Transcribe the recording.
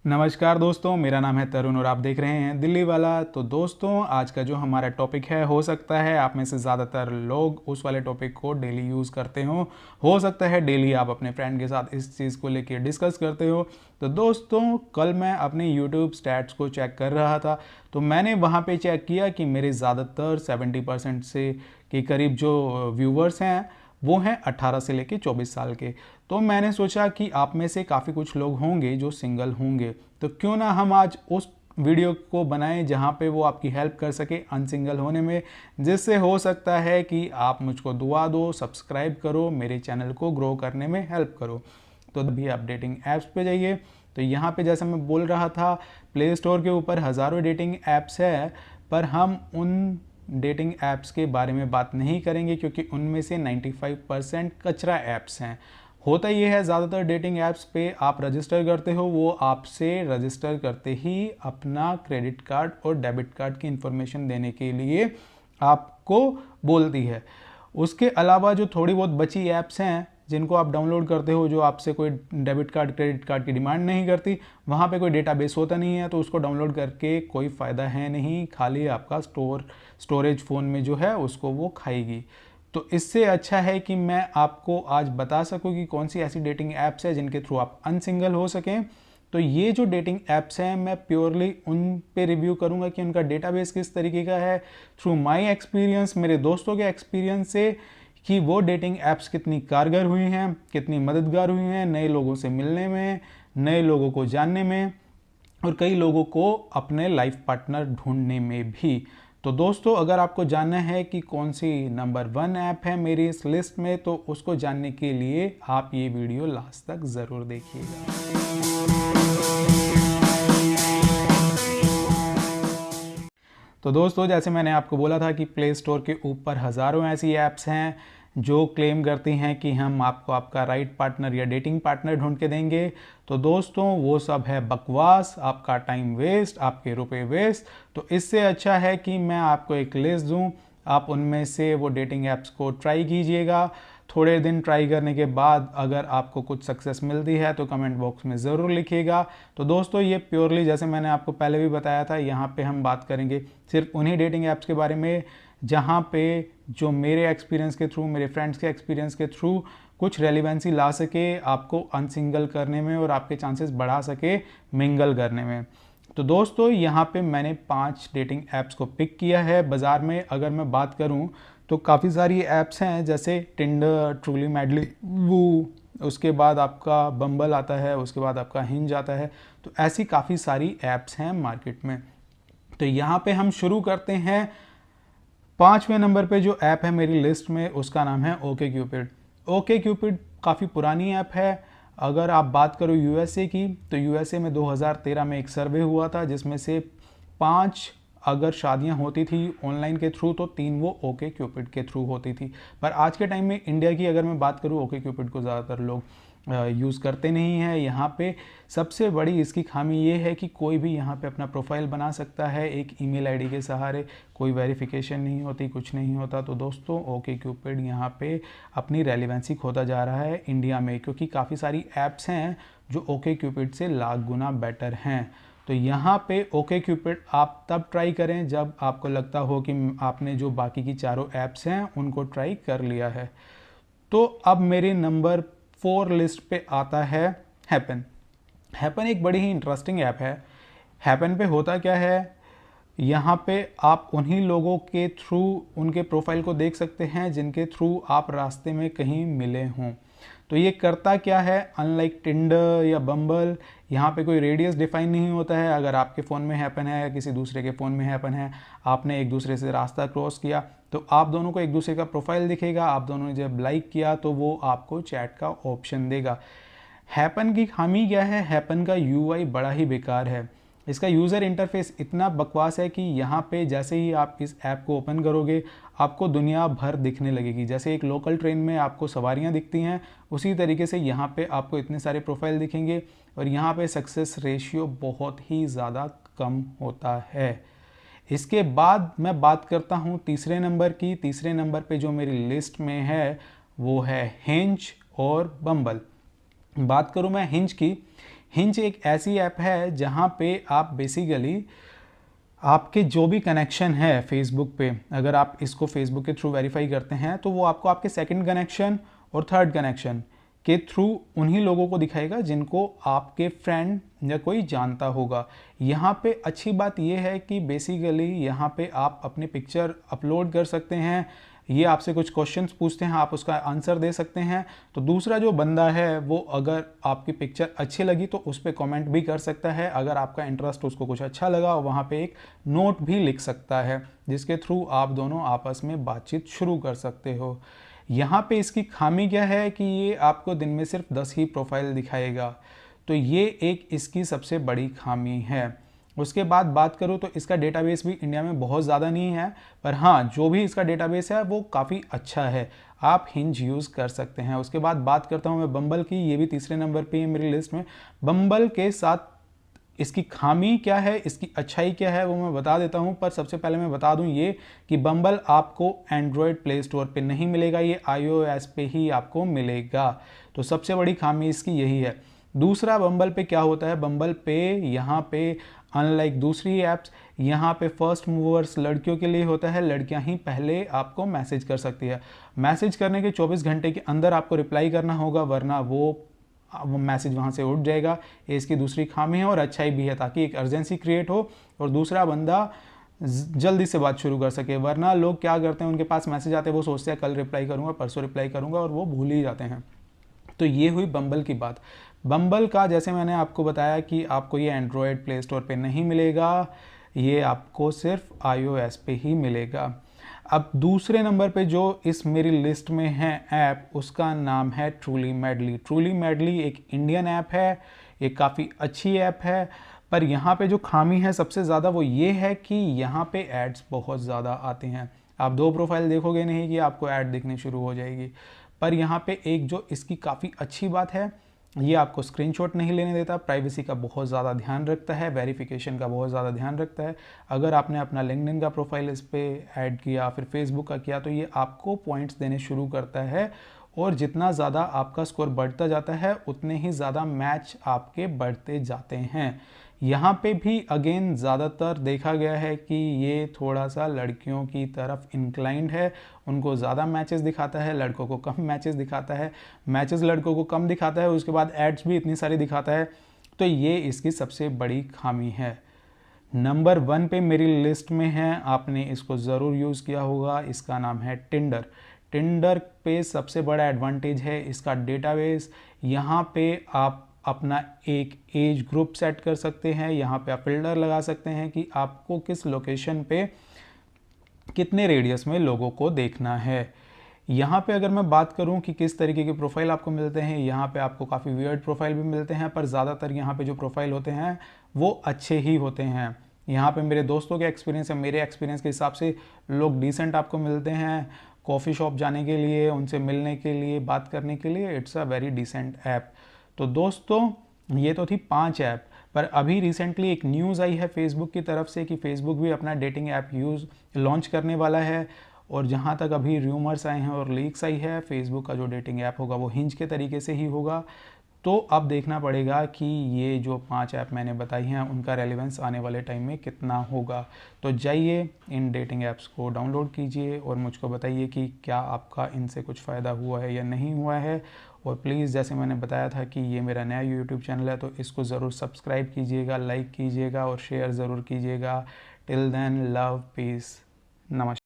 नमस्कार दोस्तों, मेरा नाम है तरुण और आप देख रहे हैं दिल्ली वाला। तो दोस्तों, आज का जो हमारा टॉपिक है, हो सकता है आप में से ज़्यादातर लोग उस वाले टॉपिक को डेली यूज़ करते हो सकता है डेली आप अपने फ्रेंड के साथ इस चीज़ को लेकर डिस्कस करते हो। तो दोस्तों, कल मैं अपने यूट्यूब स्टैट्स को चेक कर रहा था, तो मैंने वहाँ पे चेक किया कि मेरे ज़्यादातर 70% से के करीब जो व्यूवर्स हैं वो हैं 18 से लेके 24 साल के। तो मैंने सोचा कि आप में से काफ़ी कुछ लोग होंगे जो सिंगल होंगे, तो क्यों ना हम आज उस वीडियो को बनाएं जहां पे वो आपकी हेल्प कर सके अनसिंगल होने में, जिससे हो सकता है कि आप मुझको दुआ दो, सब्सक्राइब करो, मेरे चैनल को ग्रो करने में हेल्प करो। तो अभी आप डेटिंग ऐप्स पे जाइए। तो यहाँ पे जैसा मैं बोल रहा था, प्ले स्टोर के ऊपर हज़ारों डेटिंग ऐप्स है, पर हम उन डेटिंग ऐप्स के बारे में बात नहीं करेंगे क्योंकि उनमें से 95% कचरा ऐप्स हैं। होता ये है, ज़्यादातर डेटिंग ऐप्स पे आप रजिस्टर करते हो, वो आपसे रजिस्टर करते ही अपना क्रेडिट कार्ड और डेबिट कार्ड की इंफॉर्मेशन देने के लिए आपको बोलती है। उसके अलावा जो थोड़ी बहुत बची ऐप्स हैं जिनको आप डाउनलोड करते हो, जो आपसे कोई डेबिट कार्ड क्रेडिट कार्ड की डिमांड नहीं करती, वहाँ पे कोई डेटाबेस होता नहीं है, तो उसको डाउनलोड करके कोई फ़ायदा है नहीं, खाली आपका स्टोरेज फ़ोन में जो है उसको वो खाएगी। तो इससे अच्छा है कि मैं आपको आज बता सकूं कि कौन सी ऐसी डेटिंग ऐप्स है जिनके थ्रू आप अनसिंगल हो सकें। तो ये जो डेटिंग ऐप्स हैं, मैं प्योरली उन पे रिव्यू करूंगा कि उनका डेटाबेस किस तरीके का है, थ्रू माय एक्सपीरियंस, मेरे दोस्तों के एक्सपीरियंस से, कि वो डेटिंग ऐप्स कितनी कारगर हुई हैं, कितनी मददगार हुई हैं नए लोगों से मिलने में, नए लोगों को जानने में और कई लोगों को अपने लाइफ पार्टनर ढूंढने में भी। तो दोस्तों, अगर आपको जानना है कि कौन सी नंबर 1 ऐप है मेरी इस लिस्ट में, तो उसको जानने के लिए आप ये वीडियो लास्ट तक ज़रूर देखिएगा। तो दोस्तों, जैसे मैंने आपको बोला था कि प्ले स्टोर के ऊपर हज़ारों ऐसी ऐप्स हैं जो क्लेम करती हैं कि हम आपको आपका राइट पार्टनर या डेटिंग पार्टनर ढूंढ के देंगे। तो दोस्तों, वो सब है बकवास, आपका टाइम वेस्ट, आपके रुपए वेस्ट। तो इससे अच्छा है कि मैं आपको एक लिस्ट दूं, आप उनमें से वो डेटिंग ऐप्स को ट्राई कीजिएगा। थोड़े दिन ट्राई करने के बाद अगर आपको कुछ सक्सेस मिलती है तो कमेंट बॉक्स में ज़रूर लिखिएगा। तो दोस्तों, ये प्योरली, जैसे मैंने आपको पहले भी बताया था, यहाँ पे हम बात करेंगे सिर्फ उन्हीं डेटिंग ऐप्स के बारे में जहाँ पे जो मेरे एक्सपीरियंस के थ्रू, मेरे फ्रेंड्स के एक्सपीरियंस के थ्रू कुछ रेलिवेंसी ला सके आपको अनसिंगल करने में और आपके चांसेस बढ़ा सके मिंगल करने में। तो दोस्तों, यहाँ पे मैंने 5 डेटिंग ऐप्स को पिक किया है। बाज़ार में अगर मैं बात करूँ तो काफ़ी सारी ऐप्स हैं, जैसे टिंडर, ट्रूली मैडली, वू, उसके बाद आपका बम्बल आता है, उसके बाद आपका हिंज आता है। तो ऐसी काफ़ी सारी ऐप्स हैं मार्केट में। तो यहाँ पे हम शुरू करते हैं। 5वें नंबर पे जो ऐप है मेरी लिस्ट में, उसका नाम है ओके क्यूपिड। ओके क्यूपिड काफ़ी पुरानी ऐप है। अगर आप बात करो यूएसए की, तो यूएसए में 2013 में एक सर्वे हुआ था जिसमें से 5 अगर शादियां होती थी ऑनलाइन के थ्रू तो 3 वो ओके क्यूपिड के थ्रू होती थी। पर आज के टाइम में इंडिया की अगर मैं बात करूँ, ओके क्यूपिड को ज़्यादातर लोग यूज़ करते नहीं हैं। यहाँ पे सबसे बड़ी इसकी खामी ये है कि कोई भी यहाँ पे अपना प्रोफाइल बना सकता है एक ईमेल आईडी के सहारे, कोई वेरिफिकेशन नहीं होती, कुछ नहीं होता। तो दोस्तों, ओके क्यूपिड यहाँ पे अपनी रेलिवेंसी खोता जा रहा है इंडिया में, क्योंकि काफ़ी सारी ऐप्स हैं जो ओके क्यूपिड से लाख गुना बेटर हैं। तो यहाँ पे ओके क्यूपिड आप तब ट्राई करें जब आपको लगता हो कि आपने जो बाकी की चारों ऐप्स हैं उनको ट्राई कर लिया है। तो अब मेरे नंबर 4 लिस्ट पे आता है हैपन। हैपन एक बड़ी ही इंटरेस्टिंग ऐप है। हैपन पे होता क्या है, यहाँ पे आप उन्हीं लोगों के थ्रू उनके प्रोफाइल को देख सकते हैं जिनके थ्रू आप रास्ते में कहीं मिले हों। तो ये करता क्या है, अनलाइक टिंडर या बम्बल, यहाँ पे कोई रेडियस डिफाइन नहीं होता है। अगर आपके फ़ोन में हैपन है या किसी दूसरे के फ़ोन में हैपन है, आपने एक दूसरे से रास्ता क्रॉस किया, तो आप दोनों को एक दूसरे का प्रोफाइल दिखेगा। आप दोनों ने जब लाइक किया तो वो आपको चैट का ऑप्शन देगा। हैपन की खामी क्या है, हैपन का यूआई बड़ा ही बेकार है। इसका यूज़र इंटरफेस इतना बकवास है कि यहाँ पे जैसे ही आप इस ऐप को ओपन करोगे, आपको दुनिया भर दिखने लगेगी। जैसे एक लोकल ट्रेन में आपको सवारियाँ दिखती हैं, उसी तरीके से यहाँ पे आपको इतने सारे प्रोफाइल दिखेंगे और यहाँ पे सक्सेस रेशियो बहुत ही ज़्यादा कम होता है। इसके बाद मैं बात करता हूँ तीसरे नंबर की। तीसरे नंबर पे जो मेरी लिस्ट में है वो है हिंज और बम्बल। बात करूँ मैं हिंज की, हिंज एक ऐसी ऐप है जहाँ पे आप बेसिकली आपके जो भी कनेक्शन है फेसबुक पे, अगर आप इसको फेसबुक के थ्रू वेरीफाई करते हैं तो वो आपको आपके सेकंड कनेक्शन और थर्ड कनेक्शन के थ्रू उन्हीं लोगों को दिखाएगा जिनको आपके फ्रेंड या कोई जानता होगा। यहाँ पे अच्छी बात यह है कि बेसिकली यहाँ पे आप अपनी पिक्चर अपलोड कर सकते हैं, ये आपसे कुछ क्वेश्चंस पूछते हैं, आप उसका आंसर दे सकते हैं। तो दूसरा जो बंदा है वो अगर आपकी पिक्चर अच्छी लगी तो उस पर कमेंट भी कर सकता है, अगर आपका इंटरेस्ट उसको कुछ अच्छा लगा वहाँ पे एक नोट भी लिख सकता है, जिसके थ्रू आप दोनों आपस में बातचीत शुरू कर सकते हो। यहाँ पे इसकी खामी क्या है कि ये आपको दिन में सिर्फ 10 ही प्रोफाइल दिखाएगा, तो ये एक इसकी सबसे बड़ी खामी है। उसके बाद बात करूँ तो इसका डेटाबेस भी इंडिया में बहुत ज़्यादा नहीं है, पर हाँ जो भी इसका डेटाबेस है वो काफ़ी अच्छा है, आप हिंज यूज़ कर सकते हैं। उसके बाद बात करता हूँ मैं बम्बल की, ये भी तीसरे नंबर पे है मेरी लिस्ट में। बम्बल के साथ इसकी खामी क्या है, इसकी अच्छाई क्या है वो मैं बता देता हूँ, पर सबसे पहले मैं बता दूँ ये कि बम्बल आपको एंड्रॉयड प्ले स्टोर पे नहीं मिलेगा, ये iOS पे ही आपको मिलेगा। तो सबसे बड़ी खामी इसकी यही है। दूसरा, बम्बल पे क्या होता है, बम्बल पे यहाँ पे अनलाइक दूसरी ऐप्स, यहाँ पे फर्स्ट मूवर्स लड़कियों के लिए होता है, लड़कियाँ ही पहले आपको मैसेज कर सकती है। मैसेज करने के 24 घंटे के अंदर आपको रिप्लाई करना होगा, वरना वो मैसेज वहाँ से उठ जाएगा। ये इसकी दूसरी खामी है और अच्छाई भी है, ताकि एक अर्जेंसी क्रिएट हो और दूसरा बंदा जल्दी से बात शुरू कर सके। वरना लोग क्या करते हैं, उनके पास मैसेज आते हैं, वो सोचते हैं कल रिप्लाई करूँगा, परसों रिप्लाई करूँगा, और वो भूल ही जाते हैं। तो ये हुई बम्बल की बात। बम्बल का जैसे मैंने आपको बताया कि आपको ये एंड्रॉयड प्ले स्टोर पे नहीं मिलेगा, ये आपको सिर्फ iOS पे ही मिलेगा। अब दूसरे नंबर पे जो इस मेरी लिस्ट में है ऐप, उसका नाम है ट्रूली मेडली। ट्रूली मेडली एक इंडियन ऐप है, ये काफ़ी अच्छी ऐप है, पर यहाँ पे जो खामी है सबसे ज़्यादा वो ये है कि यहाँ पे एड्स बहुत ज़्यादा आते हैं। आप 2 प्रोफाइल देखोगे नहीं कि आपको ऐड दिखनी शुरू हो जाएगी। पर यहाँ पे एक जो इसकी काफ़ी अच्छी बात है, ये आपको स्क्रीनशॉट नहीं लेने देता, प्राइवेसी का बहुत ज़्यादा ध्यान रखता है, वेरिफिकेशन का बहुत ज़्यादा ध्यान रखता है। अगर आपने अपना लिंक्डइन का प्रोफाइल इस पर ऐड किया, फिर फेसबुक का किया, तो ये आपको पॉइंट्स देने शुरू करता है, और जितना ज़्यादा आपका स्कोर बढ़ता जाता है उतने ही ज़्यादा मैच आपके बढ़ते जाते हैं। यहाँ पे भी अगेन ज़्यादातर देखा गया है कि ये थोड़ा सा लड़कियों की तरफ इंक्लाइंड है, उनको ज़्यादा मैचेस दिखाता है, लड़कों को कम मैचेस दिखाता है, मैचेस लड़कों को कम दिखाता है, उसके बाद एड्स भी इतनी सारी दिखाता है। तो ये इसकी सबसे बड़ी खामी है। नंबर 1 पे मेरी लिस्ट में है, आपने इसको ज़रूर यूज़ किया होगा, इसका नाम है टिंडर। टिंडर पे सबसे बड़ा एडवांटेज है इसका डेटाबेस। यहाँ पे आप अपना एक एज ग्रुप सेट कर सकते हैं, यहाँ पे आप फिल्टर लगा सकते हैं कि आपको किस लोकेशन पे कितने रेडियस में लोगों को देखना है। यहाँ पे अगर मैं बात करूँ कि किस तरीके के प्रोफाइल आपको मिलते हैं, यहाँ पे आपको काफ़ी वियर्ड प्रोफाइल भी मिलते हैं, पर ज़्यादातर यहाँ पे जो प्रोफाइल होते हैं वो अच्छे ही होते हैं। यहाँ पे मेरे दोस्तों के एक्सपीरियंस है, मेरे एक्सपीरियंस के हिसाब से लोग डिसेंट आपको मिलते हैं। कॉफ़ी शॉप जाने के लिए, उनसे मिलने के लिए, बात करने के लिए it's a very decent app. तो दोस्तों ये तो थी 5 ऐप, पर अभी रिसेंटली एक न्यूज़ आई है फेसबुक की तरफ से कि फेसबुक भी अपना डेटिंग ऐप लॉन्च करने वाला है। और जहाँ तक अभी र्यूमर्स आए हैं और लीक्स आई है, फेसबुक का जो डेटिंग ऐप होगा वो हिंज के तरीके से ही होगा। तो अब देखना पड़ेगा कि ये जो 5 ऐप मैंने बताई हैं उनका रेलेवेंस आने वाले टाइम में कितना होगा। तो जाइए इन डेटिंग ऐप्स को डाउनलोड कीजिए और मुझको बताइए कि क्या आपका इनसे कुछ फ़ायदा हुआ है या नहीं हुआ है। और प्लीज़, जैसे मैंने बताया था कि ये मेरा नया यूट्यूब चैनल है, तो इसको ज़रूर सब्सक्राइब कीजिएगा, लाइक कीजिएगा और शेयर ज़रूर कीजिएगा। टिल देन, लव, पीस, नमस्कार।